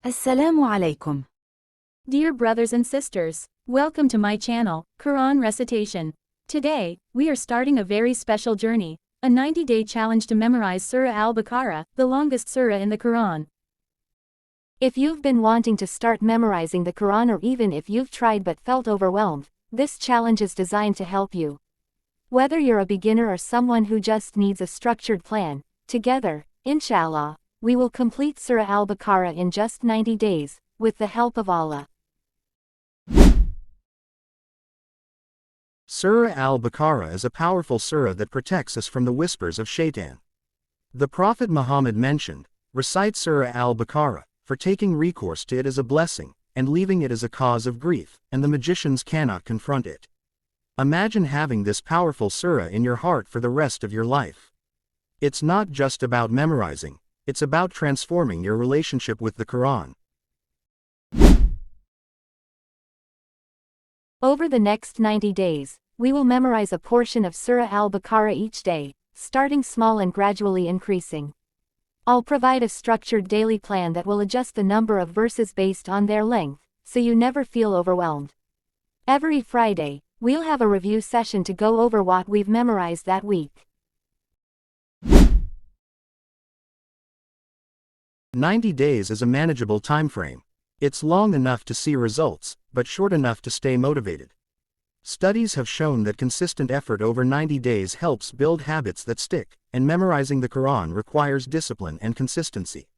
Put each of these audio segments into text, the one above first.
Assalamu alaikum. Dear brothers and sisters, welcome to my channel, Quran Recitation. Today, we are starting a very special journey, a 90-day challenge to memorize Surah Al-Baqarah, the longest surah in the Quran. If you've been wanting to start memorizing the Quran, or even if you've tried but felt overwhelmed, this challenge is designed to help you. Whether you're a beginner or someone who just needs a structured plan, together, inshallah, we will complete Surah Al-Baqarah in just 90 days, with the help of Allah. Surah Al-Baqarah is a powerful surah that protects us from the whispers of Shaitan. The Prophet Muhammad mentioned, recite Surah Al-Baqarah, for taking recourse to it is a blessing, and leaving it is a cause of grief, and the magicians cannot confront it. Imagine having this powerful surah in your heart for the rest of your life. It's not just about memorizing, it's about transforming your relationship with the Quran. Over the next 90 days, we will memorize a portion of Surah Al-Baqarah each day, starting small and gradually increasing. I'll provide a structured daily plan that will adjust the number of verses based on their length, so you never feel overwhelmed. Every Friday, we'll have a review session to go over what we've memorized that week. 90 days is a manageable time frame. It's long enough to see results, but short enough to stay motivated. Studies have shown that consistent effort over 90 days helps build habits that stick, and memorizing the Quran requires discipline and consistency.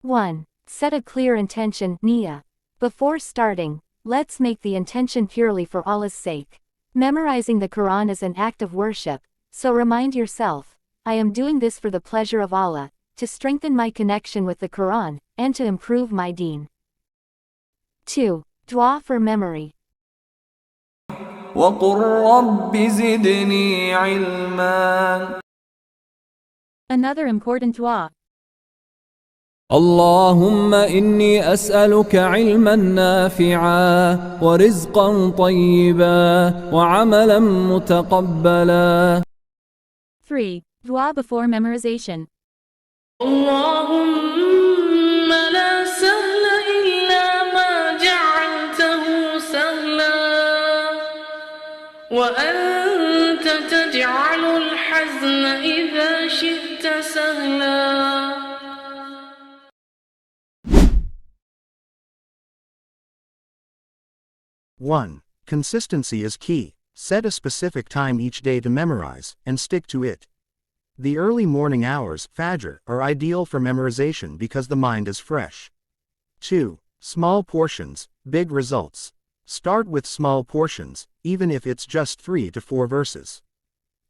One. Set a clear intention, niyyah. Before starting, let's make the intention purely for Allah's sake. Memorizing the Quran is an act of worship, so remind yourself, I am doing this for the pleasure of Allah, to strengthen my connection with the Quran, and to improve my deen. 2. Dua for memory. وَقُلْ رَبِّ زِدْنِي عِلْمًا. Another important dua. اللهم إني أسألك علما نافعا ورزقا طيبا وعملا متقبلا. 3. Dua before memorization. اللهم لا سهل إلا ما جعلته سهلا وأنت تجعل الحزن إذا شئت سهلا. 1. Consistency is key. Set a specific time each day to memorize, and stick to it. The early morning hours, Fajr, are ideal for memorization because the mind is fresh. 2. Small portions, big results. Start with small portions, even if it's just 3 to 4 verses.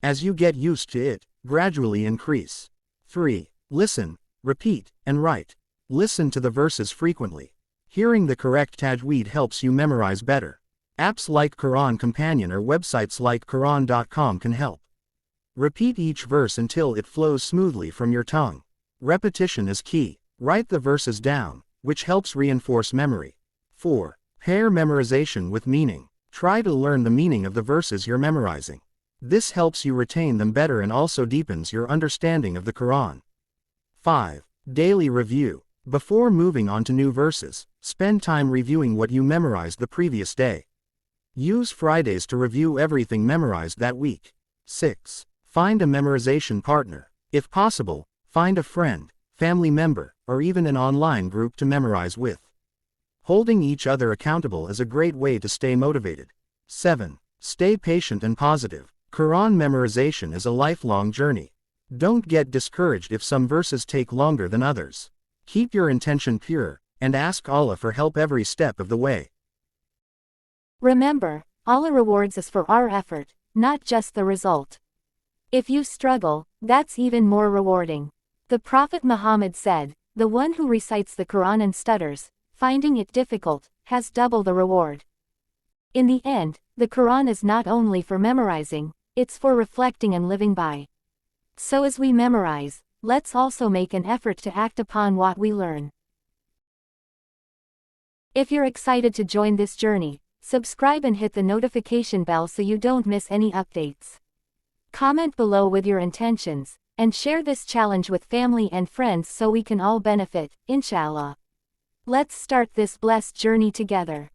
As you get used to it, gradually increase. 3. Listen, repeat, and write. Listen to the verses frequently. Hearing the correct tajweed helps you memorize better. Apps like Quran Companion or websites like Quran.com can help. Repeat each verse until it flows smoothly from your tongue. Repetition is key. Write the verses down, which helps reinforce memory. 4. Pair memorization with meaning. Try to learn the meaning of the verses you're memorizing. This helps you retain them better and also deepens your understanding of the Quran. 5. Daily review. Before moving on to new verses, spend time reviewing what you memorized the previous day. Use Fridays to review everything memorized that week. 6. Find a memorization partner. If possible, find a friend, family member, or even an online group to memorize with. Holding each other accountable is a great way to stay motivated. 7. Stay patient and positive. Quran memorization is a lifelong journey. Don't get discouraged if some verses take longer than others. Keep your intention pure, and ask Allah for help every step of the way. Remember, Allah rewards us for our effort, not just the result. If you struggle, that's even more rewarding. The Prophet Muhammad said, the one who recites the Quran and stutters, finding it difficult, has double the reward. In the end, the Quran is not only for memorizing, it's for reflecting and living by. So as we memorize, let's also make an effort to act upon what we learn. If you're excited to join this journey, subscribe and hit the notification bell so you don't miss any updates. Comment below with your intentions, and share this challenge with family and friends so we can all benefit, inshallah. Let's start this blessed journey together.